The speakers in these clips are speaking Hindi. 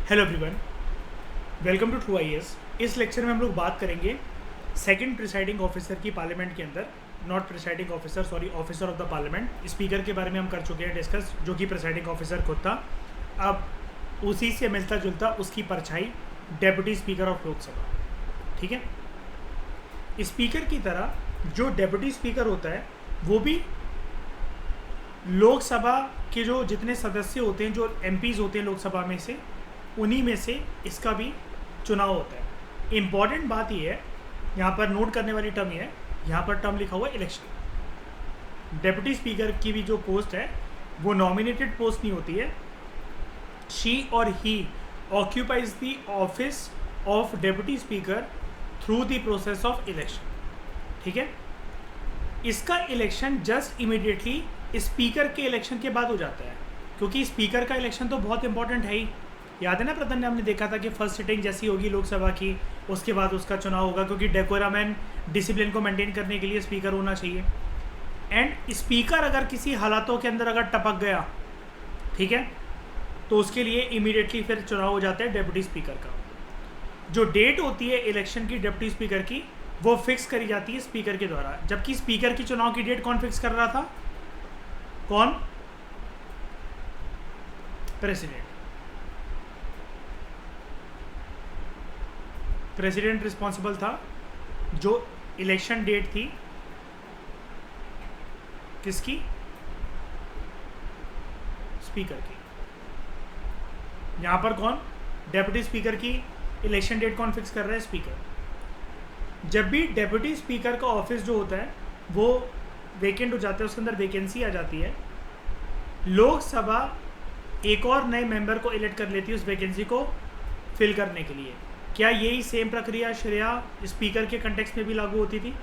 Hello everyone, welcome to true IAS. इस लेक्चर में हम लोग बात करेंगे सेकंड प्रिसाइडिंग ऑफिसर की पार्लियामेंट के अंदर, not presiding officer, sorry, officer of the parliament. Speaker के बारे में हम कर चुके हैं डिस्कस, जो कि प्रिसाइडिंग ऑफिसर खुद था। अब उसी से मिलता जुलता उसकी परछाई डेप्यूटी स्पीकर ऑफ लोकसभा, ठीक है। स्पीकर की तरह जो डेप्यूटी स्पीकर होता है वो भी लोकसभा के जो जितने सदस्य होते हैं, जो एमपीज़ होते हैं लोकसभा में से, उन्हीं में से इसका भी चुनाव होता है। इम्पॉर्टेंट बात यह है, यहाँ पर नोट करने वाली टर्म ये है, यहाँ पर टर्म लिखा हुआ है इलेक्शन। डेप्यूटी स्पीकर की भी जो पोस्ट है वो नॉमिनेटेड पोस्ट नहीं होती है। She or he occupies the office of deputy speaker through the process of election, ठीक है। इसका इलेक्शन जस्ट इमीडिएटली स्पीकर के इलेक्शन के बाद हो जाता है, क्योंकि स्पीकर का इलेक्शन तो बहुत इंपॉर्टेंट है ही। याद है ना, प्रथम ने हमने देखा था कि फर्स्ट सिटिंग जैसी होगी लोकसभा की, उसके बाद उसका चुनाव होगा, क्योंकि डेकोरम एंड डिसिप्लिन को मेंटेन करने के लिए स्पीकर होना चाहिए। एंड स्पीकर अगर किसी हालातों के अंदर अगर टपक गया, ठीक है, तो उसके लिए इमीडिएटली फिर चुनाव हो जाता है डेप्यूटी स्पीकर का। जो डेट होती है इलेक्शन की डेप्यूटी स्पीकर की, वो फिक्स करी जाती है स्पीकर के द्वारा। जबकि स्पीकर की चुनाव की डेट कौन फिक्स कर रहा था? कौन? प्रेसिडेंट। प्रेसिडेंट रिस्पॉन्सिबल था जो इलेक्शन डेट थी किसकी? स्पीकर की। यहाँ पर कौन? डेप्यूटी स्पीकर की इलेक्शन डेट कौन फिक्स कर रहा है? स्पीकर। जब भी डेप्यूटी स्पीकर का ऑफिस जो होता है वो वेकेंट हो जाता है, उसके अंदर वैकेंसी आ जाती है, लोकसभा एक और नए मेंबर को इलेक्ट कर लेती है उस वैकेंसी को फिल करने के लिए। क्या यही सेम प्रक्रिया श्रेया स्पीकर के कंटेक्स्ट में भी लागू होती थी?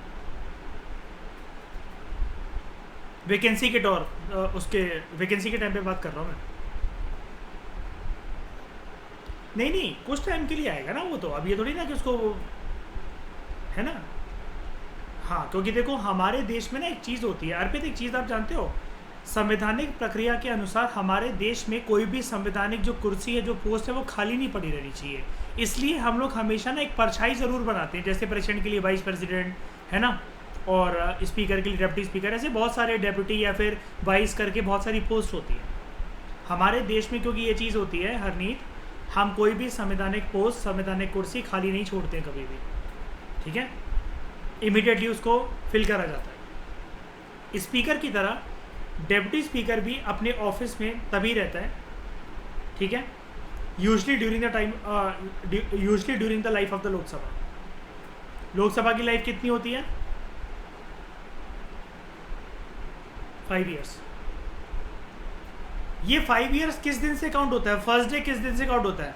वैकेंसी के दौर उसके वैकेंसी के टाइम पे बात कर रहा हूँ मैं। नहीं, कुछ टाइम के लिए आएगा ना वो तो। अब ये थोड़ी ना कि उसको, है ना। हाँ, क्योंकि देखो हमारे देश में ना एक चीज़ होती है अर्पित, एक चीज़ आप जानते हो, संवैधानिक प्रक्रिया के अनुसार हमारे देश में कोई भी संवैधानिक जो कुर्सी है, जो पोस्ट है, वो खाली नहीं पड़ी रहनी चाहिए। इसलिए हम लोग हमेशा ना एक परछाई ज़रूर बनाते हैं, जैसे प्रेसिडेंट के लिए वाइस प्रेसिडेंट, है ना, और स्पीकर के लिए डेप्यूटी स्पीकर, ऐसे बहुत सारे डेप्यूटी या फिर वाइस करके बहुत सारी पोस्ट होती है हमारे देश में। क्योंकि ये चीज़ होती है हरनीत, हम कोई भी संवैधानिक पोस्ट, संवैधानिक कुर्सी खाली नहीं छोड़ते हैं कभी भी, ठीक है। इमीडिएटली उसको फिल करा जाता है। स्पीकर की तरह डेप्यूटी स्पीकर भी अपने ऑफिस में तभी रहता है, ठीक है, usually during the life of the Lok Sabha. Lok Sabha की लाइफ कितनी होती है? 5 ईयर्स। ये 5 ईयर्स किस दिन से काउंट होता है? फर्स्ट डे किस दिन से काउंट होता है?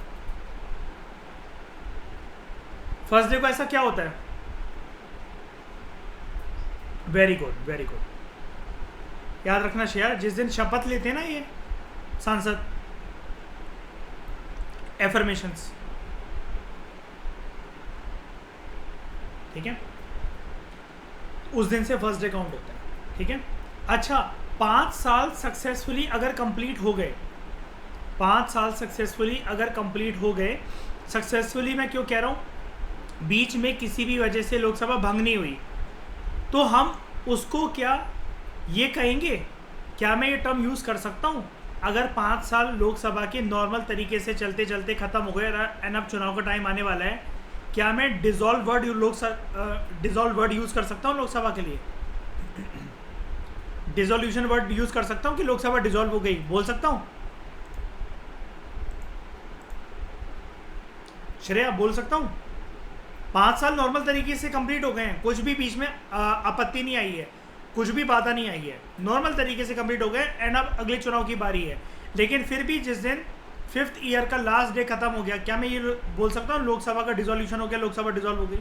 फर्स्ट डे को ऐसा क्या होता है? Very good, very good. याद रखना शेयर, जिस दिन शपथ लेते हैं ना ये सांसद, एफर्मेशंस, ठीक है, उस दिन से फर्स्ट डे काउंट होता है, ठीक है। अच्छा, 5 साल सक्सेसफुली अगर कंप्लीट हो गए, 5 साल सक्सेसफुली अगर कंप्लीट हो गए, सक्सेसफुली मैं क्यों कह रहा हूँ, बीच में किसी भी वजह से लोकसभा भंग नहीं हुई, तो हम उसको क्या ये कहेंगे? क्या मैं ये टर्म यूज़ कर सकता हूँ? अगर 5 साल लोकसभा के नॉर्मल तरीके से चलते चलते ख़त्म हो गए एंड अब चुनाव का टाइम आने वाला है, क्या मैं डिज़ोल्व वर्ड यूज़ कर सकता हूँ लोकसभा के लिए? डिसोल्यूशन वर्ड यूज़ कर सकता हूँ कि लोकसभा डिसॉल्व हो गई? बोल सकता हूँ श्रेया, बोल सकता हूँ? 5 साल नॉर्मल तरीके से कंप्लीट हो गए हैं, कुछ भी बीच में आपत्ति नहीं आई है, कुछ भी बाधा नहीं आई है, नॉर्मल तरीके से कंप्लीट हो गए एंड अब अगले चुनाव की बारी है। लेकिन फिर भी जिस दिन 5th ईयर का लास्ट डे खत्म हो गया, क्या मैं ये बोल सकता हूँ लोकसभा का डिसोल्यूशन हो गया, लोकसभा डिसॉल्व हो गई?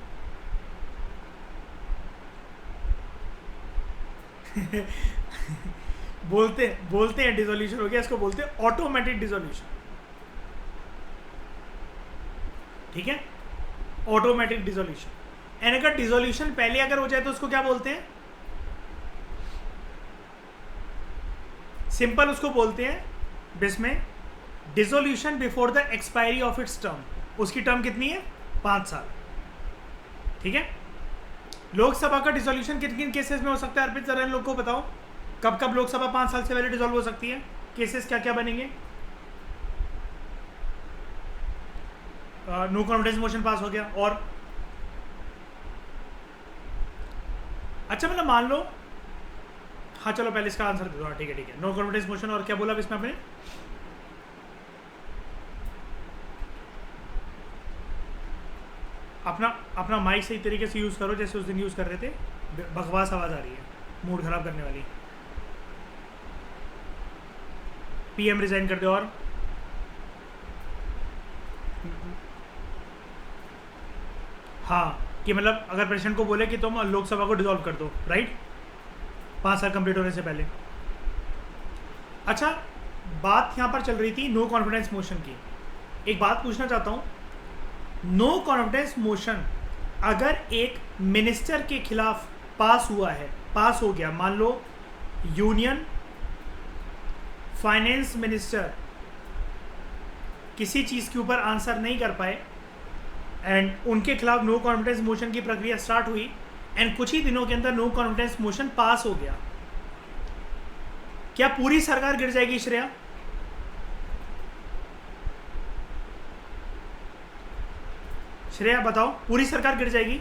बोलते हैं डिसोल्यूशन हो गया, इसको बोलते हैं ऑटोमेटिक डिसोल्यूशन, ठीक है, ऑटोमेटिक डिसोल्यूशन। एंड अगर डिसोल्यूशन पहले अगर हो जाए तो उसको क्या बोलते हैं? सिंपल उसको बोलते हैं बिस्में dissolution before the expiry of its term, उसकी टर्म कितनी है? 5 साल। ठीक है, लोकसभा का डिसोल्यूशन किन किन केसेस में हो सकता है? अर्पित जरा इन लोग को बताओ, कब कब लोकसभा 5 साल से पहले डिसॉल्व हो सकती है? केसेस क्या क्या बनेंगे? नो कॉन्फिडेंस मोशन पास हो गया, और अच्छा मतलब मान लो, हाँ चलो पहले इसका आंसर दे दो। हाँ ठीक है ठीक है, नो कॉन्फिडेंस मोशन, और क्या बोला अब इसमें आपने? अपना अपना माइक सही तरीके से यूज़ करो, जैसे उस दिन यूज़ कर रहे थे, बकवास आवाज़ आ रही है, मूड खराब करने वाली। पीएम रिजाइन कर दो, और हाँ कि मतलब अगर प्रेसिडेंट को बोले कि तुम लोकसभा को डिसॉल्व कर दो, राइट, 5 साल कंप्लीट होने से पहले। अच्छा, बात यहाँ पर चल रही थी नो कॉन्फिडेंस मोशन की। एक बात पूछना चाहता हूँ, नो कॉन्फिडेंस मोशन अगर एक मिनिस्टर के खिलाफ पास हुआ है, पास हो गया, मान लो यूनियन फाइनेंस मिनिस्टर किसी चीज़ के ऊपर आंसर नहीं कर पाए एंड उनके खिलाफ नो कॉन्फिडेंस मोशन की प्रक्रिया स्टार्ट हुई एंड कुछ ही दिनों के अंदर नो कॉन्फिडेंस मोशन पास हो गया, क्या पूरी सरकार गिर जाएगी? श्रेया, श्रेया बताओ, पूरी सरकार गिर जाएगी?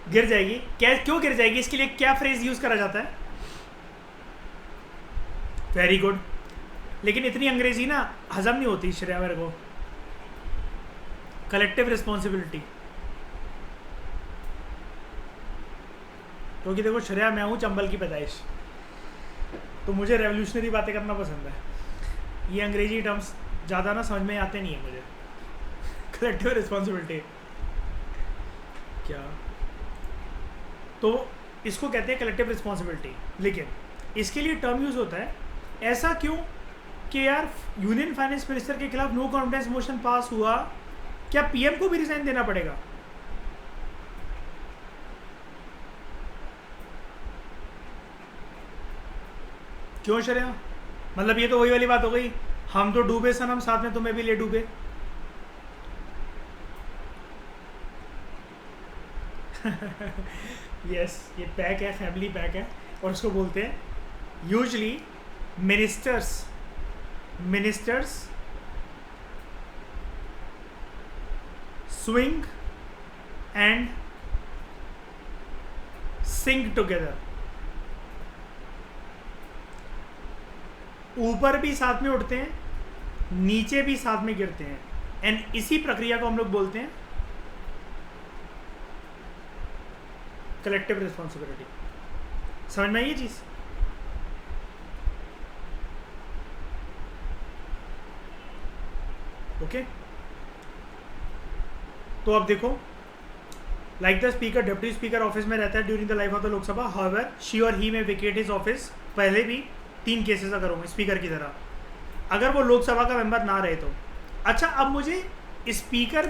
गिर जाएगी। क्या, क्यों गिर जाएगी? इसके लिए क्या फ्रेज यूज करा जाता है? वेरी गुड, लेकिन इतनी अंग्रेजी ना हजम नहीं होती श्रेया मेरे को। कलेक्टिव रिस्पॉन्सिबिलिटी, क्योंकि देखो श्रेया, मैं हूँ चंबल की पैदाइश, तो मुझे रेवोल्यूशनरी बातें करना पसंद है। ये अंग्रेजी टर्म्स ज़्यादा ना समझ में आते नहीं है मुझे। कलेक्टिव रिस्पॉन्सिबिलिटी क्या, तो इसको कहते हैं कलेक्टिव रिस्पॉन्सिबिलिटी, लेकिन इसके लिए टर्म यूज़ होता है ऐसा क्यों कि यार यूनियन फाइनेंस मिनिस्टर के खिलाफ नो कॉन्फिडेंस मोशन पास हुआ, क्या पीएम को भी रिजाइन देना पड़ेगा? क्यों श्रेया? मतलब ये तो वही वाली बात हो गई, हम तो डूबे सनम, साथ में तुम्हें भी ले डूबे। यस, ये पैक है, फैमिली पैक है, और उसको बोलते हैं usually ministers swing and sink together, ऊपर भी साथ में उठते हैं, नीचे भी साथ में गिरते हैं, एंड इसी प्रक्रिया को हम लोग बोलते हैं कलेक्टिव रिस्पॉन्सिबिलिटी। समझ में आई ये चीज? ओके, तो अब देखो, like the speaker, deputy speaker office में रहता है during the life of the Lok Sabha, however she or ही में वेकेट हिज ऑफिस। पहले भी 3 केसेस अगर होंगे स्पीकर की तरह, अगर वो लोकसभा का मेंबर ना रहे तो। अच्छा, अब मुझे स्पीकर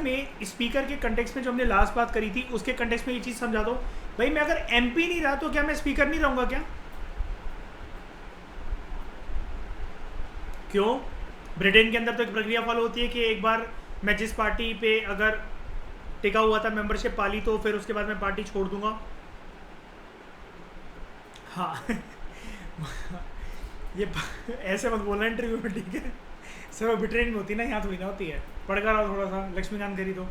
के कंटेक्स्ट में जो हमने लास्ट बात करी थी उसके कंटेक्स्ट में ये चीज़ समझा दो भाई, मैं अगर एमपी नहीं रहा तो क्या मैं स्पीकर नहीं रहूँगा क्या? क्यों? ब्रिटेन के अंदर तो एक प्रक्रिया फॉलो होती है कि एक बार मैं जिस पार्टी पे अगर टिका हुआ था, मेंबरशिप पाली, तो फिर उसके बाद मैं पार्टी छोड़ दूंगा। हाँ ये ऐसे मत बोलना इंटरव्यू में, ठीक है? सर ब्रिटेन में होती ना, यहाँ थोड़ी ना होती है। पढ़ कर आओ थोड़ा सा, लक्ष्मीकांत करी तो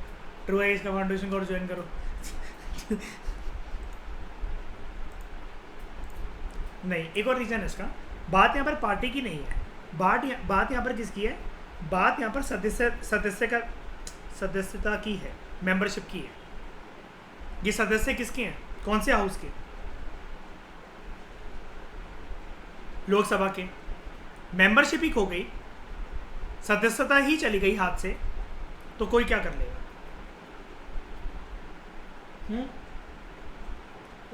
ट्रू है, इसका फाउंडेशन कोर्स ज्वाइन करो। नहीं, एक और रीज़न है इसका, बात यहाँ पर पार्टी की नहीं है, बात यहाँ पर किसकी है? बात यहाँ पर सदस्यता की है, मेंबरशिप की है। ये सदस्य किसके हैं? कौन से हाउस के? लोकसभा के। मेंबरशिप ही खो गई, सदस्यता ही चली गई हाथ से, तो कोई क्या कर लेगा?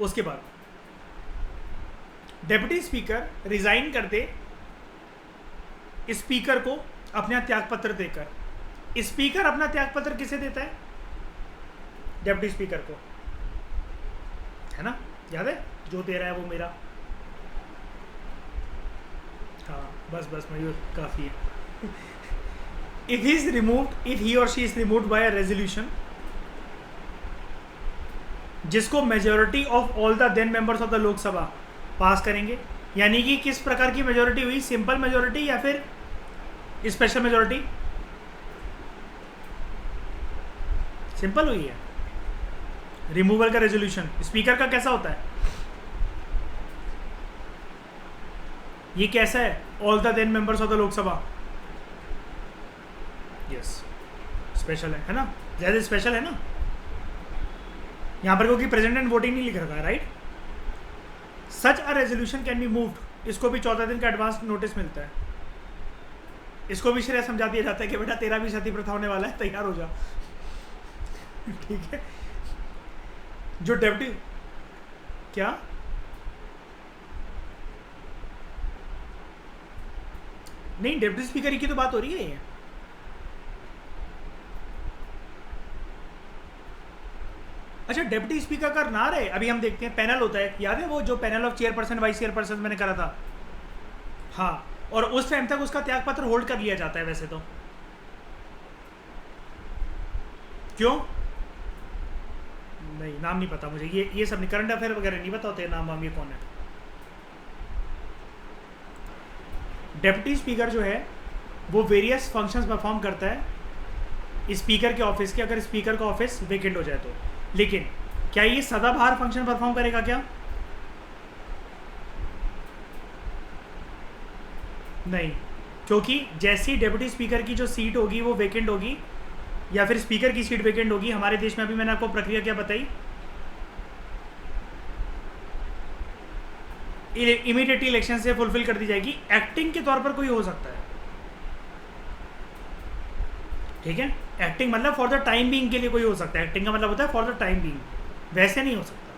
उसके बाद डेप्यूटी स्पीकर रिजाइन कर दे स्पीकर को अपना त्यागपत्र देकर। स्पीकर अपना त्यागपत्र किसे देता है? डेप्यूटी स्पीकर को, है ना? याद है, जो दे रहा है वो मेरा। हाँ, बस बस मयूर काफ़ी है. If he is removed, if he or she is removed by a resolution, जिसको majority of all the then members of the Lok Sabha pass करेंगे, यानी कि किस प्रकार की मेजोरिटी हुई, सिंपल मेजोरिटी या फिर स्पेशल मेजोरिटी? सिंपल हुई है. रिमूवल का रेजोल्यूशन स्पीकर का कैसा होता है? ये कैसा है? All the then members of the Lok Sabha. Yes special है ना, ज़्यादा स्पेशल है ना. यहाँ पर क्योंकि प्रेजेंट वोटिंग नहीं लिख रखा है, right. Such a resolution can be moved. इसको भी 14 दिन का एडवांस नोटिस मिलता है. इसको भी श्रेय समझा दिया जाता है कि बेटा तेरा भी सती प्रथा होने वाला है, तैयार हो जा. ठीक है. जो डेप्यूटी क्या नहीं, डेप्यूटी स्पीकर की तो बात हो रही है. ये अच्छा, डेप्यूटी स्पीकर का ना रहे. अभी हम देखते हैं पैनल होता है, याद है वो जो panel of chairperson vice chairperson मैंने करा था. हाँ, और उस टाइम तक उसका त्यागपत्र होल्ड कर लिया जाता है वैसे तो. क्यों? नहीं, नाम नहीं पता मुझे. ये सब नहीं, करंट अफेयर वगैरह नहीं पता होते नाम वाम ये कौन है. डेप्यूटी स्पीकर जो है वो वेरियस फंक्शंस परफॉर्म करता है स्पीकर के ऑफिस के, अगर स्पीकर का ऑफिस वेकेंट हो जाए तो. लेकिन क्या ये सदाबहार फंक्शन परफॉर्म करेगा क्या? नहीं, क्योंकि जैसी डेप्यूटी स्पीकर की जो सीट होगी वो वेकेंट होगी, या फिर स्पीकर की सीट वेकेंट होगी. हमारे देश में अभी मैंने आपको प्रक्रिया क्या बताई, इमीडिएटली इलेक्शन से फुलफिल कर दी जाएगी. एक्टिंग के तौर पर कोई हो सकता है, ठीक है. एक्टिंग मतलब फॉर द टाइम बीइंग के लिए कोई हो सकता है. एक्टिंग का मतलब होता है फॉर द टाइम बीइंग, वैसे नहीं हो सकता.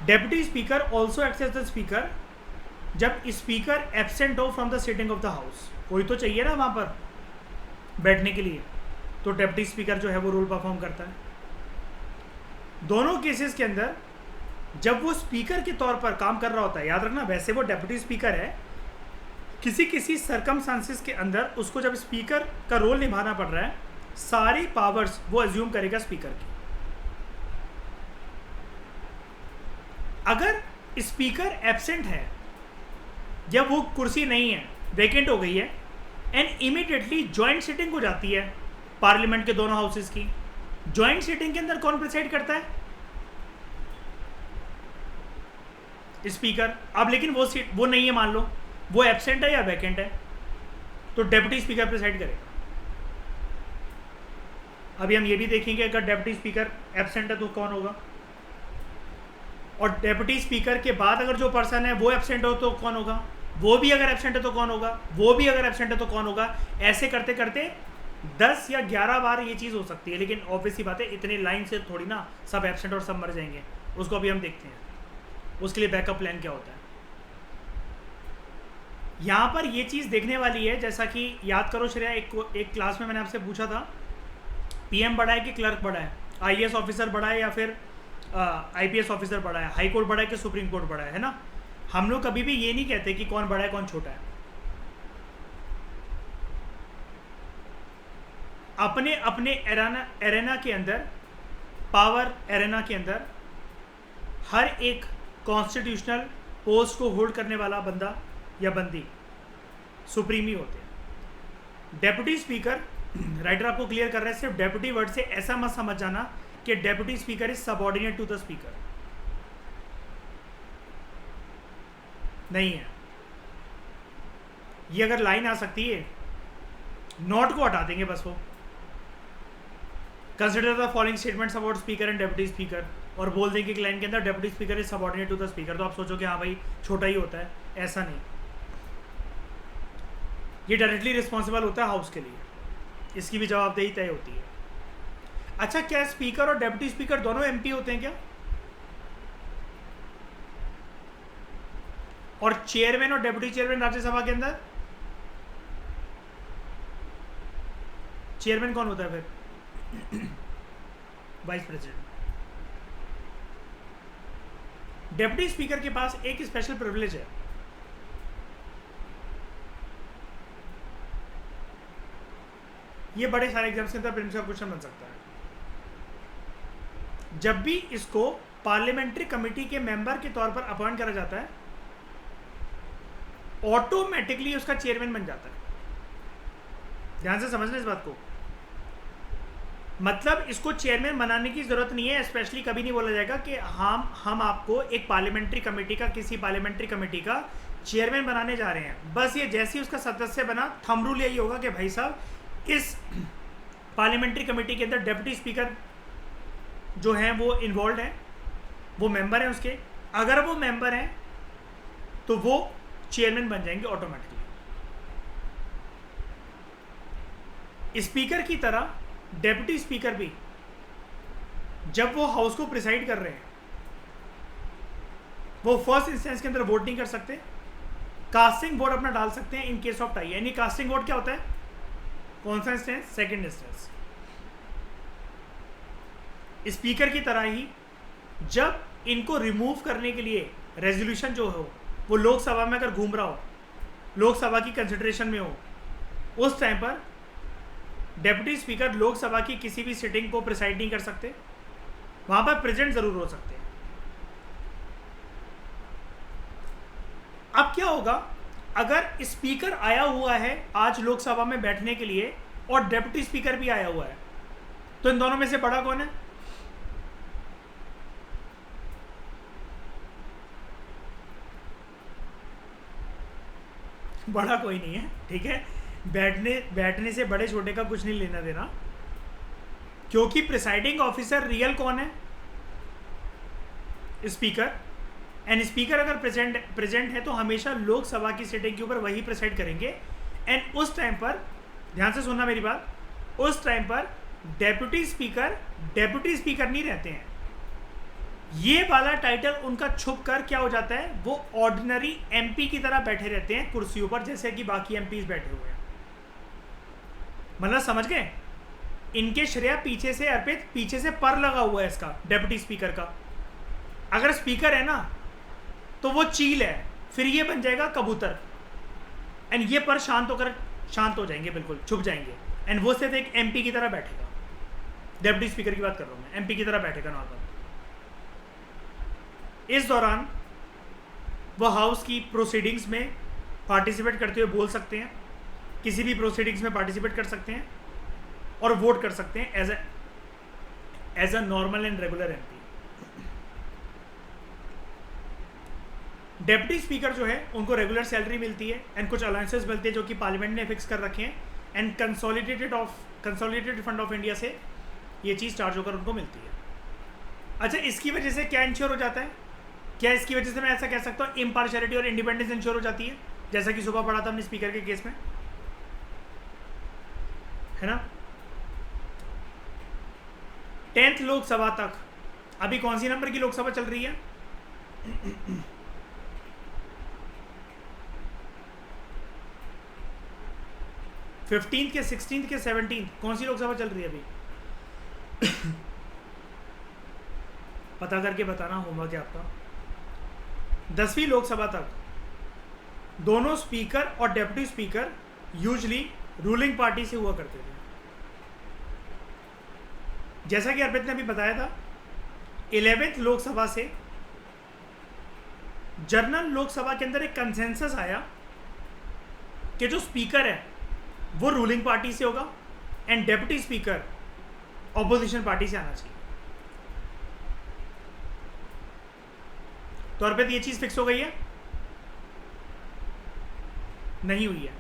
Deputy speaker also acts as the speaker जब स्पीकर एब्सेंट हो from the sitting of the house. कोई तो चाहिए ना वहां पर बैठने के लिए, तो डेप्यूटी स्पीकर जो है वो रोल परफॉर्म करता है. दोनों केसेस के अंदर जब वो स्पीकर के तौर पर काम कर रहा होता है, याद रखना वैसे वो डेप्यूटी स्पीकर है, किसी किसी सरकमस्टांसेस के अंदर उसको जब स्पीकर का रोल निभाना पड़ रहा है, सारी पावर्स वो अज्यूम करेगा स्पीकर की. अगर स्पीकर एब्सेंट है, जब वो कुर्सी नहीं है, वेकेंट हो गई है, एंड इमीडिएटली ज्वाइंट सिटिंग हो जाती है पार्लियामेंट के दोनों हाउसेस की. ज्वाइंट सिटिंग के अंदर कौन प्रिसाइड करता है? स्पीकर. अब लेकिन वो सीट वो नहीं है, मान लो वो एब्सेंट है या वैकेंट है, तो डेप्यूटी स्पीकर प्रिसाइड करेगा. अभी हम ये भी देखेंगे अगर डेप्यूटी स्पीकर एब्सेंट है तो कौन होगा, और डेप्यूटी स्पीकर के बाद अगर जो पर्सन है वो एब्सेंट हो तो कौन होगा, वो भी अगर एब्सेंट है तो कौन होगा, वो भी अगर एब्सेंट है तो कौन होगा. ऐसे करते करते 10 या 11 बार ये चीज़ हो सकती है. लेकिन ऑब्वियस ही बात है, इतने लाइन से थोड़ी ना सब एब्सेंट और सब मर जाएंगे. उसको अभी हम देखते हैं उसके लिए बैकअप प्लान क्या होता है. यहाँ पर ये चीज़ देखने वाली है, जैसा कि याद करो श्रेया, एक क्लास में मैंने आपसे पूछा था पीएम बड़ा है कि क्लर्क बड़ा है, आईएएस ऑफिसर बड़ा है या फिर आईपीएस ऑफिसर बड़ा है, हाई कोर्ट बड़ा है कि सुप्रीम कोर्ट बड़ा है ना. हम लोग कभी भी ये नहीं कहते कि कौन बड़ा है कौन छोटा है. अपने अपने एरेना के अंदर, पावर एरेना के अंदर हर एक कॉन्स्टिट्यूशनल पोस्ट को होल्ड करने वाला बंदा या बंदी सुप्रीम ही होते हैं. डेप्यूटी स्पीकर, राइटर आपको क्लियर कर रहा है, सिर्फ डेप्यूटी वर्ड से ऐसा मत समझ जाना कि deputy speaker is subordinate to the speaker. नहीं है. ये अगर लाइन आ सकती है, नॉट को हटा देंगे बस. वो consider the following statements about speaker and deputy speaker, और बोल देंगे कि लाइन के अंदर deputy speaker is subordinate to the speaker, तो आप सोचो कि हाँ भाई छोटा ही होता है. ऐसा नहीं, ये डायरेक्टली रिस्पॉन्सिबल होता है हाउस के लिए, इसकी भी जवाबदेही तय होती है. अच्छा, क्या स्पीकर और डेप्यूटी स्पीकर दोनों एमपी होते हैं क्या? और चेयरमैन और डेप्यूटी चेयरमैन राज्यसभा के अंदर चेयरमैन कौन होता है फिर? Vice president. डेप्यूटी स्पीकर के पास एक स्पेशल प्रिविलेज है. ये बड़े सारे एग्जाम्स के अंदर प्रीलिम्स का क्वेश्चन बन सकता है। जब भी इसको पार्लियामेंट्री कमेटी के मेंबर के तौर पर अपॉइंट करा जाता है, ऑटोमेटिकली उसका चेयरमैन बन जाता है। ध्यान से समझना इस बात को, मतलब इसको चेयरमैन बनाने की जरूरत नहीं है। स्पेशली कभी नहीं बोला जाएगा कि हम आपको एक पार्लियामेंट्री कमेटी का, किसी पार्लियामेंट्री कमेटी का चेयरमैन बनाने जा रहे हैं। बस ये जैसे ही उसका सदस्य बना, थंब रूल यही होगा कि भाई साहब इस पार्लियामेंट्री कमेटी के अंदर डेप्यूटी स्पीकर जो हैं वो इन्वॉल्व हैं, वो मेंबर हैं उसके। अगर वो मेंबर हैं तो वो चेयरमैन बन जाएंगे ऑटोमेटिकली। स्पीकर की तरह डेप्यूटी स्पीकर भी जब वो हाउस को प्रिसाइड कर रहे हैं, वो फर्स्ट इंस्टेंस के अंदर वोट नहीं कर सकते, कास्टिंग वोट अपना डाल सकते हैं इन केस ऑफ टाई। यानी कास्टिंग वोट क्या होता है? कौन सा इंस्टेंस? Second instance. स्पीकर की तरह ही जब इनको रिमूव करने के लिए रेजोल्यूशन जो हो वो लोकसभा में अगर घूम रहा हो, लोकसभा की कंसिडरेशन में हो, उस टाइम पर डेप्यूटी स्पीकर लोकसभा की किसी भी सिटिंग को प्रिसाइड नहीं कर सकते, वहां पर प्रेजेंट जरूर हो सकते हैं। अब क्या होगा अगर स्पीकर आया हुआ है आज लोकसभा में बैठने के लिए और डेप्यूटी स्पीकर भी आया हुआ है, तो इन दोनों में से बड़ा कौन है? बड़ा कोई नहीं है, ठीक है। बैठने से बड़े छोटे का कुछ नहीं लेना देना, क्योंकि प्रिसाइडिंग ऑफिसर रियल कौन है? स्पीकर। एंड स्पीकर अगर प्रेजेंट है तो हमेशा लोकसभा की सीटिंग के ऊपर वही प्रिसाइड करेंगे। एंड उस टाइम पर ध्यान से सुनना मेरी बात, उस टाइम पर डेप्यूटी स्पीकर नहीं रहते हैं। ये वाला टाइटल उनका छुप कर क्या हो जाता है, वो ऑर्डिनरी एमपी की तरह बैठे रहते हैं कुर्सियों पर, जैसे कि बाकी एमपीज बैठे हुए हैं। मतलब समझ गए? इनके श्रेय पीछे से अर्पित, पीछे से पर लगा हुआ है इसका, डेप्यूटी स्पीकर का। अगर स्पीकर है ना तो वो चील है, फिर ये बन जाएगा कबूतर। एंड ये पर शांत हो जाएंगे, बिल्कुल छुप जाएंगे। एंड वो सिर्फ एक एमपी की तरह बैठेगा। डेप्यूटी स्पीकर की बात कर रहा हूं मैं, एमपी की तरह बैठेगा नॉर्मल। इस दौरान वो हाउस की प्रोसीडिंग्स में पार्टिसिपेट करते हुए बोल सकते हैं, किसी भी प्रोसीडिंग्स में पार्टिसिपेट कर सकते हैं और वोट कर सकते हैं as a normal and regular MP. Deputy speaker जो है उनको रेगुलर सैलरी मिलती है एंड कुछ अलाउंसेस मिलते हैं जो कि पार्लियामेंट ने फिक्स कर रखे हैं। And consolidated fund of India से ये चीज़ चार्ज होकर उनको मिलती है। अच्छा, इसकी वजह से क्या इंश्योर हो जाता है? क्या इसकी वजह से मैं ऐसा कह सकता हूँ इम्पार्शियलिटी और इंडिपेंडेंस इंश्योर हो जाती है, जैसा कि सुबह पढ़ा था हमने स्पीकर के केस में, है ना। 10th लोकसभा तक, अभी कौन सी नंबर की लोकसभा चल रही है? 15th के 16th के 17th कौन सी लोकसभा चल रही है अभी? पता करके बताना होगा क्या आपका। 10वीं लोकसभा तक दोनों स्पीकर और deputy speaker usually ruling party से हुआ करते थे। जैसा कि अर्पित ने अभी बताया था, 11th लोकसभा से जनरल लोकसभा के अंदर एक कंसेंसस आया कि जो स्पीकर है वो रूलिंग पार्टी से होगा and deputy speaker opposition party से आना चाहिए। तो अर्पित ये चीज फिक्स हो गई है? नहीं हुई है।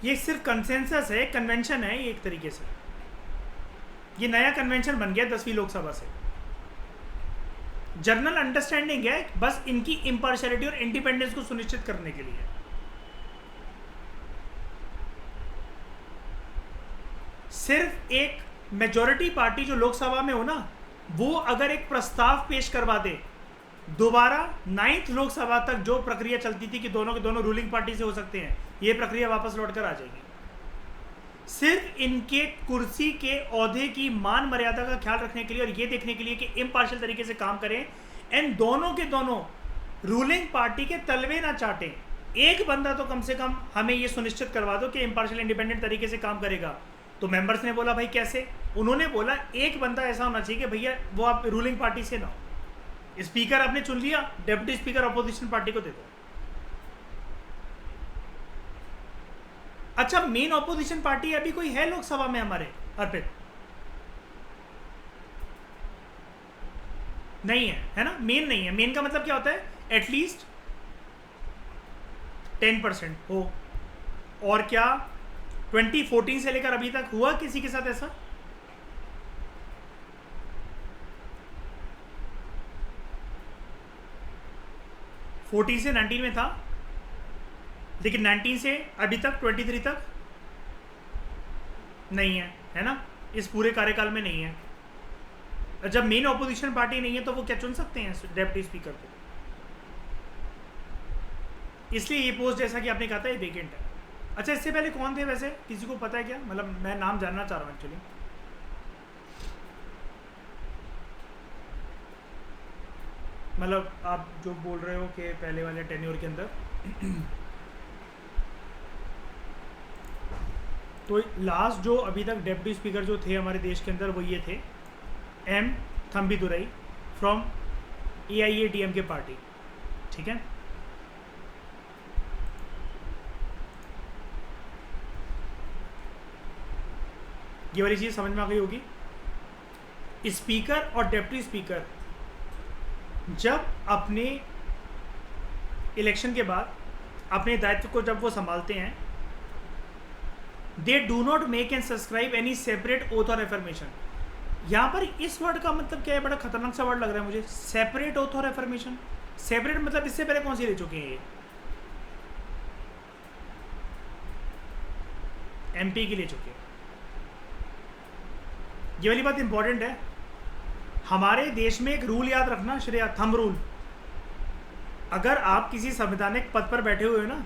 ये सिर्फ कंसेंसस है, कन्वेंशन है ये एक तरीके से। ये नया कन्वेंशन बन गया 10वीं लोकसभा से। जनरल अंडरस्टैंडिंग है बस इनकी इम्पार्शियलिटी और इंडिपेंडेंस को सुनिश्चित करने के लिए। सिर्फ एक मेजॉरिटी पार्टी जो लोकसभा में हो ना, वो अगर एक प्रस्ताव पेश करवा दे, दोबारा 9th लोकसभा तक जो प्रक्रिया चलती थी कि दोनों के दोनों रूलिंग पार्टी से हो सकते हैं, ये प्रक्रिया वापस लौटकर आ जाएगी। सिर्फ इनके कुर्सी के ओहदे की मान मर्यादा का ख्याल रखने के लिए और ये देखने के लिए कि इम्पार्शियल तरीके से काम करें एंड दोनों के दोनों रूलिंग पार्टी के तलवे ना चाटें, एक बंदा तो कम से कम हमें ये सुनिश्चित करवा दो कि इम्पार्शियल इंडिपेंडेंट तरीके से काम करेगा। तो मेंबर्स ने बोला भाई कैसे? उन्होंने बोला एक बंदा ऐसा होना चाहिए कि भैया वो आप रूलिंग पार्टी से ना हो। स्पीकर आपने चुन लिया, डेप्यूटी स्पीकर अपोजिशन पार्टी को दे दो। अच्छा, मेन ऑपोजिशन पार्टी अभी कोई है लोकसभा में हमारे अर्पित? नहीं है ना? मेन नहीं है। मेन का मतलब क्या होता है? एटलीस्ट 10% हो। और क्या 2014 से लेकर अभी तक हुआ किसी के साथ ऐसा? फोर्टीन से 19 में था, लेकिन 19 से अभी तक 23 तक नहीं है ना? इस पूरे कार्यकाल में नहीं है। जब मेन ऑपोजिशन पार्टी नहीं है तो वो क्या चुन सकते हैं डेप्यूटी स्पीकर को? इसलिए ये पोस्ट जैसा कि आपने कहा था ये वेकेंट है। अच्छा, इससे पहले कौन थे वैसे? किसी को पता है क्या? मतलब मैं नाम जानना चाह रहा हूँ एक्चुअली। मतलब आप जो बोल रहे हो कि पहले वाले टेन्योर के अंदर तो लास्ट जो अभी तक डेप्यूटी स्पीकर जो थे हमारे देश के अंदर वो ये थे M Thambidurai from AIADMK party. ठीक है, ये वाली चीज़ समझ में आ गई होगी। स्पीकर और डेप्यूटी स्पीकर जब अपने इलेक्शन के बाद अपने दायित्व को जब वो संभालते हैं, they do not make and subscribe any separate oath और एफर्मेशन। यहाँ पर इस वर्ड का मतलब क्या है? बड़ा खतरनाक सा वर्ड लग रहा है मुझे, सेपरेट ओथ और एफर्मेशन। सेपरेट मतलब इससे पहले कौन सी ले चुके हैं? ये MP की ले चुके हैं। ये वाली बात इंपॉर्टेंट है। हमारे देश में एक रूल याद रखना, श्रेया, थंब रूल। अगर आप किसी संवैधानिक पद पर बैठे हुए हो ना,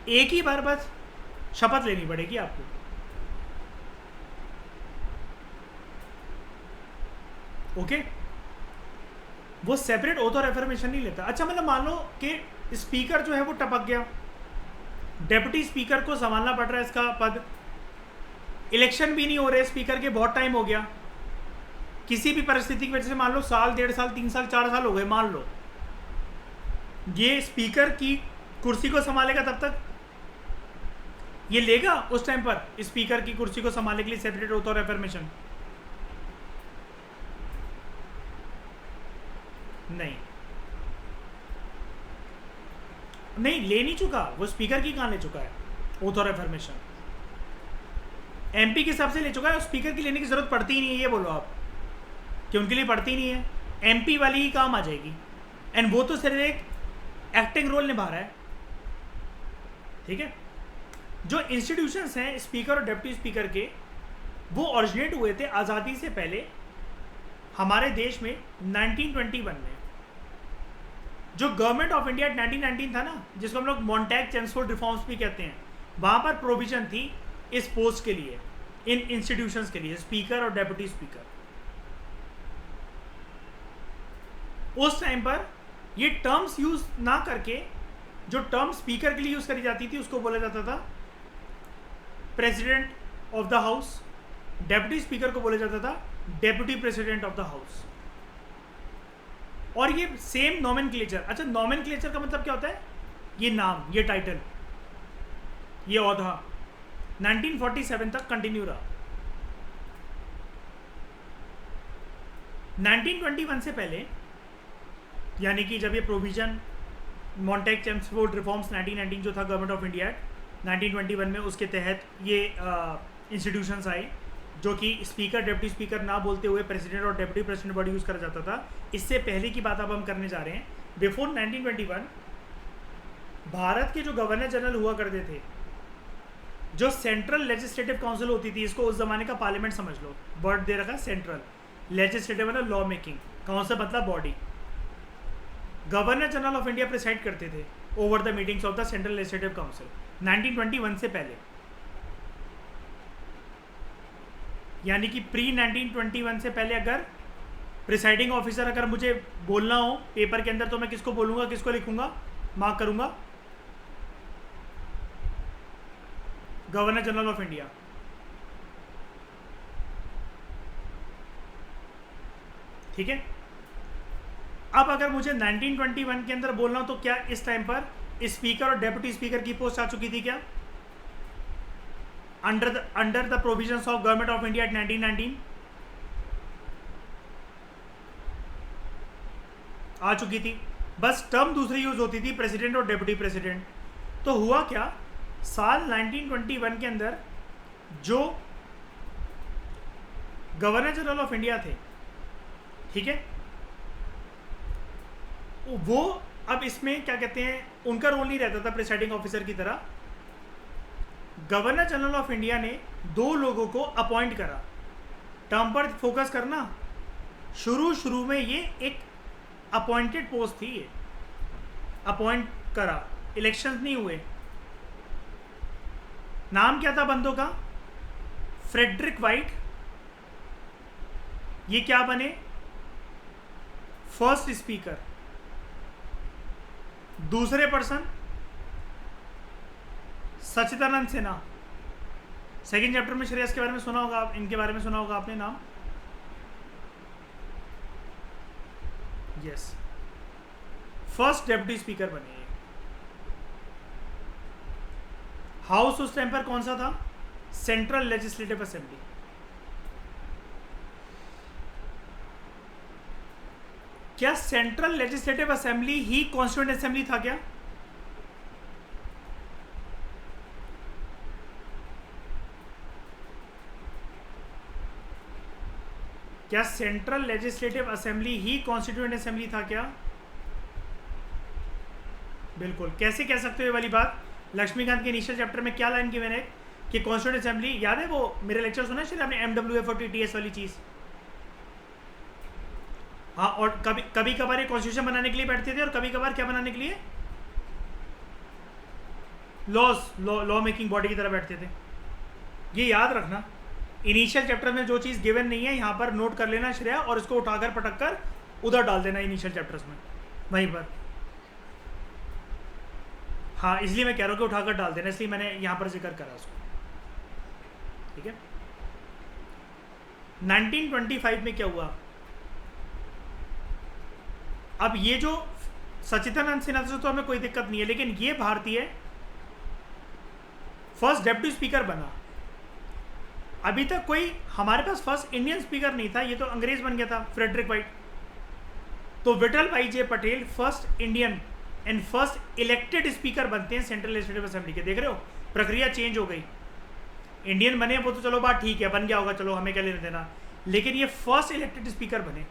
एक ही बार बस शपथ लेनी पड़ेगी आपको। ओके, वो सेपरेट ओथ और एफर्मेशन नहीं लेता। अच्छा, मतलब मान लो कि स्पीकर जो है वो टपक गया, डेप्यूटी स्पीकर को संभालना पड़ रहा है इसका पद, इलेक्शन भी नहीं हो रहे स्पीकर के, बहुत टाइम हो गया, किसी भी परिस्थिति की वजह से मान लो साल, 1.5 साल, 3 साल, 4 साल हो गए, मान लो ये स्पीकर की कुर्सी को संभालेगा, तब तक ये लेगा उस टाइम पर स्पीकर की कुर्सी को संभालने के लिए सेपरेट ओथ और एफर्मेशन? नहीं, ले नहीं चुका वो। स्पीकर की कहाँ ले चुका है ओथ और एफर्मेशन? MP के हिसाब से ले चुका है। स्पीकर की लेने की जरूरत पड़ती ही नहीं है, ये बोलो आप कि उनके लिए पड़ती नहीं है, MP वाली ही काम आ जाएगी। एंड वो तो सिर्फ एक एक्टिंग रोल निभा रहा है। ठीक है, जो इंस्टीट्यूशंस हैं स्पीकर और डेप्यूटी स्पीकर के, वो ओरिजिनेट हुए थे आज़ादी से पहले हमारे देश में 1921 में। जो गवर्नमेंट ऑफ इंडिया 1919 था ना, जिसको हम लोग मॉन्टैग चेम्सफोर्ड रिफॉर्म्स भी कहते हैं, वहाँ पर प्रोविजन थी इस पोस्ट के लिए, इन इंस्टीट्यूशंस के लिए, स्पीकर और डेप्यूटी स्पीकर। उस टाइम पर ये टर्म्स यूज ना करके, जो टर्म स्पीकर के लिए यूज करी जाती थी उसको बोला जाता था president of the house, deputy speaker को बोला जाता था deputy president of the house. और ये सेम नॉमेनक्लेचर। अच्छा, नॉमेनक्लेचर का मतलब क्या होता है? ये नाम, ये टाइटल, ये औहदा 1947 तक कंटिन्यू रहा। 1921 से पहले, यानी कि जब ये प्रोविजन मॉन्टैग चेम्सफोर्ड रिफॉर्म्स 1919 जो था गवर्नमेंट ऑफ इंडिया 1921 में, उसके तहत ये इंस्टीट्यूशंस आए, जो कि स्पीकर डेप्यूटी स्पीकर ना बोलते हुए प्रेसिडेंट और डेप्यूटी प्रेसिडेंट वर्ड यूज़ करा जाता था। इससे पहले की बात अब हम करने जा रहे हैं। बिफोर 1921 भारत के जो गवर्नर जनरल हुआ करते थे, जो सेंट्रल लेजिस्लेटिव काउंसिल होती थी, इसको उस जमाने का पार्लियामेंट समझ लो, वर्ड दे रखा है सेंट्रल, लेजिस्लेटिव मतलब लॉ मेकिंग, काउंसिल मतलब body. Governor general of India preside करते थे over the meetings of the central legislative council 1921 से पहले। यानी कि प्री 1921 से पहले अगर प्रिसाइडिंग ऑफिसर अगर मुझे बोलना हो पेपर के अंदर, तो मैं किसको बोलूँगा, किसको लिखूँगा, मार्क करूँगा? Governor general of India. ठीक है, अब अगर मुझे 1921 के अंदर बोलना हो तो क्या इस टाइम पर स्पीकर और डेप्यूटी स्पीकर की पोस्ट आ चुकी थी क्या under the provisions of government of India at 1919? आ चुकी थी, बस टर्म दूसरी यूज होती थी, प्रेसिडेंट और डेप्यूटी प्रेसिडेंट। तो हुआ क्या, साल 1921 के अंदर जो गवर्नर जनरल ऑफ इंडिया थे, ठीक है, वो अब इसमें क्या कहते हैं, उनका रोल नहीं रहता था प्रिसाइडिंग ऑफिसर की तरह। गवर्नर जनरल ऑफ इंडिया ने 2 लोगों को अपॉइंट करा। टर्म पर फोकस करना, शुरू में ये एक अपॉइंटेड पोस्ट थी, ये अपॉइंट करा, इलेक्शंस नहीं हुए। नाम क्या था बंदों का? Frederick Whyte. ये क्या बने? First speaker. दूसरे person Sachchidananda Sinha. Second chapter में श्रेयस के बारे में सुना होगा, इनके बारे में सुना होगा आपने नाम। यस, फर्स्ट डेप्यूटी स्पीकर बने। हाउस उस टाइम पर कौन सा था? Central legislative assembly. क्या सेंट्रल लेजिस्लेटिव असेंबली ही कॉन्स्टिट्यूएंट असेंबली था क्या? क्या सेंट्रल लेजिस्लेटिव असेंबली ही कॉन्स्टिट्यूएंट असेंबली था क्या? बिल्कुल। कैसे कह सकते हो ये वाली बात? लक्ष्मीकांत के इनिशियल चैप्टर में क्या लाइन की मैंने कि कॉन्स्टिट्यूएंट असेंबली, याद है वो मेरे लेक्चर सुना है आपने, MWF और TTS वाली चीज? हाँ, और कभी कभार ये कॉन्स्टिट्यूशन बनाने के लिए बैठते थे और कभी कभार क्या बनाने के लिए? लॉ मेकिंग बॉडी की तरह बैठते थे। ये याद रखना, इनिशियल चैप्टर में जो चीज़ गिवन नहीं है यहाँ पर नोट कर लेना श्रेया, और इसको उठाकर पटक कर उधर डाल देना इनिशियल चैप्टर्स में, वहीं पर। हाँ, इसलिए मैं कह रहा हूँ कि उठाकर डाल देना, इसलिए मैंने यहाँ पर जिक्र करा उसको। ठीक है, 1925 में क्या हुआ? अब ये जो सच्चिदानंद सिन्हा से तो हमें कोई दिक्कत नहीं है, लेकिन ये भारतीय फर्स्ट डेप्यूटी स्पीकर बना। अभी तक कोई हमारे पास फर्स्ट इंडियन स्पीकर नहीं था, ये तो अंग्रेज बन गया था, फ्रेडरिक वाइट। तो Vithal Bhai J Patel first Indian and first elected speaker बनते हैं सेंट्रल लेजिस्लेटिव असेंबली के। देख रहे हो, प्रक्रिया चेंज हो गई। इंडियन बने वो तो चलो बात ठीक है, बन गया होगा, चलो हमें क्या लेना देना, लेकिन ये फर्स्ट इलेक्टेड स्पीकर बने।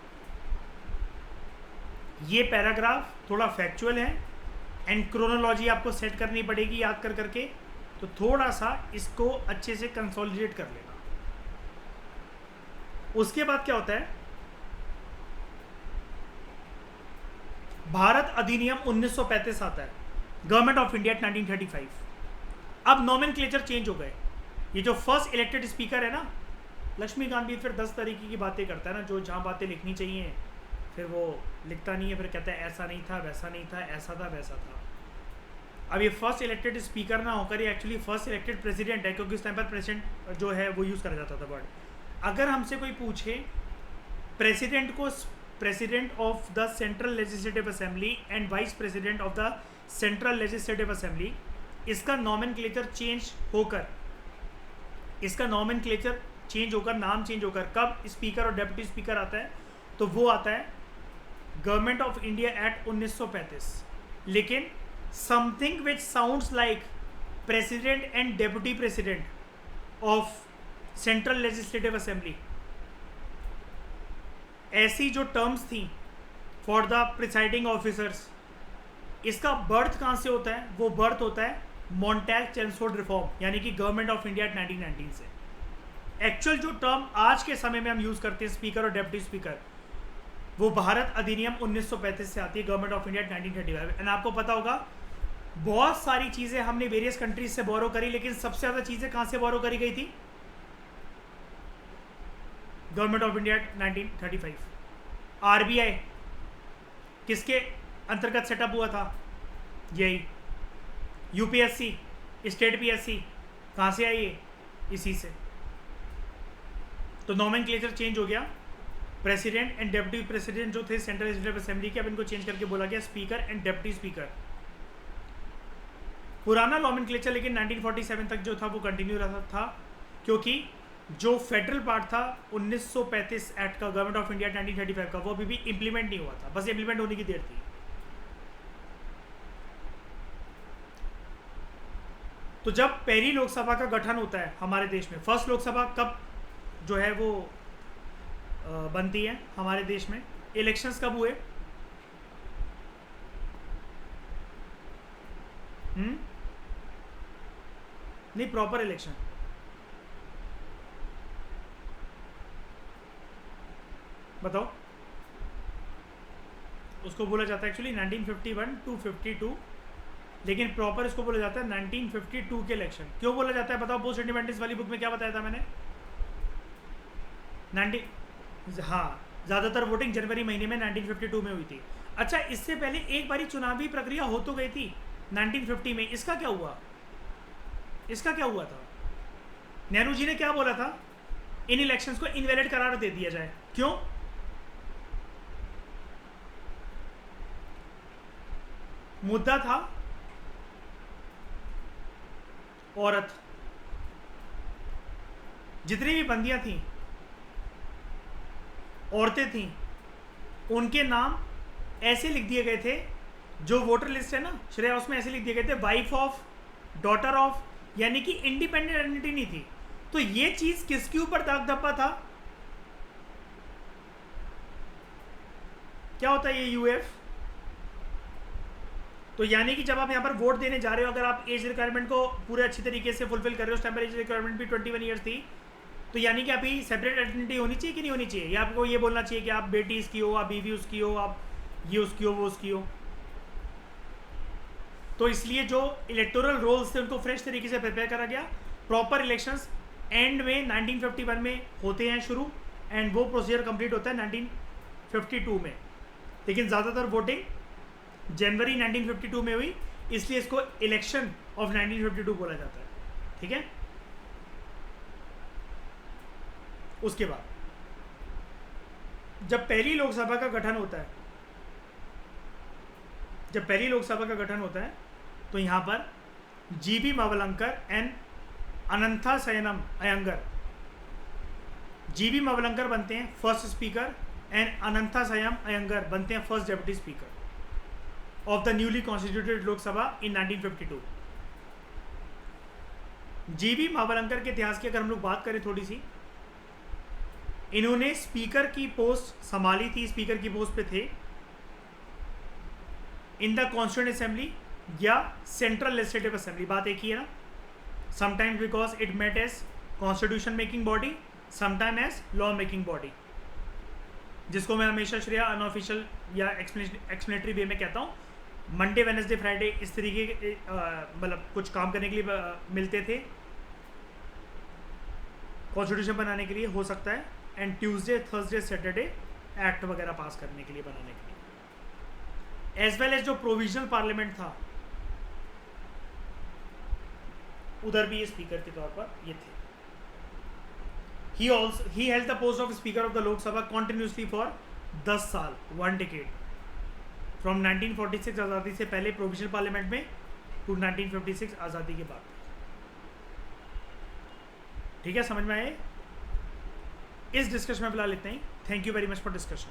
ये पैराग्राफ थोड़ा फैक्चुअल है एंड क्रोनोलॉजी आपको सेट करनी पड़ेगी याद कर करके, तो थोड़ा सा इसको अच्छे से कंसोलिडेट कर लेना। उसके बाद क्या होता है, भारत अधिनियम 1935 आता है, गवर्नमेंट ऑफ इंडिया 1935। अब नॉमेनक्लेचर चेंज हो गए। ये जो फर्स्ट इलेक्टेड स्पीकर है ना, लक्ष्मीकांत भी फिर 10 तरीके की बातें करता है ना, जो जहां बातें लिखनी चाहिए फिर वो लिखता नहीं है, फिर कहता है ऐसा नहीं था, वैसा नहीं था, ऐसा था, वैसा था। अब ये फर्स्ट इलेक्टेड स्पीकर ना होकर ये एक्चुअली फर्स्ट इलेक्टेड प्रेसिडेंट है, क्योंकि उस टाइम पर प्रेसिडेंट जो है वो यूज़ करा जाता था वर्ड। अगर हमसे कोई पूछे प्रेसिडेंट को president of the central legislative assembly and vice president of the central legislative assembly, इसका नॉमेनक्लेचर चेंज होकर, नाम चेंज होकर कब स्पीकर और डेप्यूटी स्पीकर आता है, तो वो आता है गवर्नमेंट ऑफ इंडिया एक्ट 1935। लेकिन something which sounds like president and deputy president of central legislative assembly, ऐसी जो टर्म्स थी फॉर द प्रिसाइडिंग ऑफिसर्स, इसका बर्थ कहाँ से होता है? वो बर्थ होता है मॉन्टैग चेम्सफोर्ड रिफॉर्म, यानी कि गवर्नमेंट ऑफ इंडिया 1919 से। एक्चुअल जो टर्म आज के समय में हम यूज़ करते हैं स्पीकर और डेप्यूटी स्पीकर, वो भारत अधिनियम 1935 से आती है, गवर्नमेंट ऑफ इंडिया 1935। एंड आपको पता होगा बहुत सारी चीज़ें हमने वेरियस कंट्रीज से बोरो करी, लेकिन सबसे ज़्यादा चीज़ें कहाँ से बोरो करी गई थी? Government of India 1935। RBI किसके अंतर्गत सेटअप हुआ था? यही UPSC, स्टेट PSC, कहाँ से आई ये? इसी से। तो नॉमेनक्लेचर चेंज हो गया। प्रेसिडेंट एंड डेप्यूटी प्रेसिडेंट जो थे सेंट्रल लेजिस्लेटिव असेंबली के, अब इनको चेंज करके बोला गया स्पीकर एंड डेप्यूटी स्पीकर। पुराना नॉमेनक्लेचर लेकिन 1947 तक जो था वो कंटिन्यू रहा था, क्योंकि जो फेडरल पार्ट था 1935 एक्ट का, गवर्नमेंट ऑफ इंडिया 1935 का, वो अभी भी इंप्लीमेंट नहीं हुआ था, बस इंप्लीमेंट होने की देर थी। तो जब पहली लोकसभा का गठन होता है हमारे देश में, फर्स्ट लोकसभा कब जो है वो बनती है हमारे देश में, इलेक्शंस कब हुए? नहीं, प्रॉपर इलेक्शन बताओ। उसको बोला जाता है एक्चुअली 1951 टू 52, लेकिन प्रॉपर इसको बोला जाता है 1952 के इलेक्शन। क्यों बोला जाता है बताओ? पोस्ट इंडिपेंडेंस वाली बुक में क्या बताया था मैंने? हाँ, ज़्यादातर वोटिंग जनवरी महीने में 1952 में हुई थी। अच्छा, इससे पहले एक बारी चुनावी प्रक्रिया हो तो गई थी 1950 में, इसका क्या हुआ? इसका क्या हुआ था? नेहरू जी ने क्या बोला था? इन इलेक्शंस को इनवैलिड करार दे दिया जाए। क्यों? मुद्दा था औरत। जितनी भी बंदियां थीं, औरतें थीं, उनके नाम ऐसे लिख दिए गए थे, जो वोटर लिस्ट है ना श्रेया, उसमें ऐसे लिख दिए गए थे वाइफ ऑफ, डॉटर ऑफ, यानी कि इंडिपेंडेंट आइडेंटिटी नहीं थी। तो ये चीज किसके ऊपर दाग धब्बा था? क्या होता है ये यूएफ? तो यानी कि जब आप यहाँ पर वोट देने जा रहे हो, अगर आप एज रिक्वायरमेंट को पूरे अच्छी तरीके से फुलफिल कर रहे हो, उस टाइम पर एज रिक्वायरमेंट भी 21 ईयर्स थी, तो यानी कि आपकी सेपरेट आइडेंटिटी होनी चाहिए कि नहीं होनी चाहिए? या आपको ये बोलना चाहिए कि आप बेटी इसकी हो, आप बीवी उसकी हो, आप ये उसकी हो, वो उसकी हो? तो इसलिए जो इलेक्टोरल रोल्स थे उनको फ्रेश तरीके से प्रिपेयर करा गया। प्रॉपर इलेक्शंस एंड में 1951 में होते हैं शुरू, एंड वो प्रोसीजर कंप्लीट होता है 1952 में। लेकिन ज़्यादातर वोटिंग जनवरी 1952 में हुई, इसलिए इसको इलेक्शन ऑफ 1952 बोला जाता है। ठीक है। उसके बाद जब पहली लोकसभा का गठन होता है, तो यहाँ पर GB Mavalankar and Anantha Sayanam Ayyangar, GB Mavalankar बनते हैं फर्स्ट स्पीकर एंड अनंथा सयम अयंगर बनते हैं first deputy speaker of the newly constituted Lok Sabha in 1952। GB Mavalankar के इतिहास की अगर हम लोग बात करें थोड़ी सी, इन्होंने स्पीकर की पोस्ट संभाली थी, स्पीकर की पोस्ट पे थे इन द कॉन्स्टिट्यूएंट असेंबली या सेंट्रल लेजिस्लेटिव असेंबली, बात एक ही है ना। Sometimes because it met as constitution making body, sometimes as law making body, जिसको मैं हमेशा श्रेया अनऑफिशियल या एक्सप्लेनेटरी वे में कहता हूँ। मंडे वेडनेसडे फ्राइडे इस तरीके के मतलब कुछ काम करने के लिए मिलते थे, कॉन्स्टिट्यूशन बनाने के लिए हो सकता है, and Tuesday Thursday Saturday act वगैरह पास करने के लिए, बनाने के लिए, एज वेल एज जो प्रोविजनल पार्लियामेंट था उधर भी ये स्पीकर के तौर पर ये थे। He held the post of Speaker of the Lok Sabha continuously for 10 साल, 1 decade, from 1946 आज़ादी से पहले प्रोविजनल पार्लियामेंट में टू 1956 आज़ादी के बाद। ठीक है, समझ में आए? इस डिस्कशन में फिलहाल इतना ही। Thank you very much for discussion.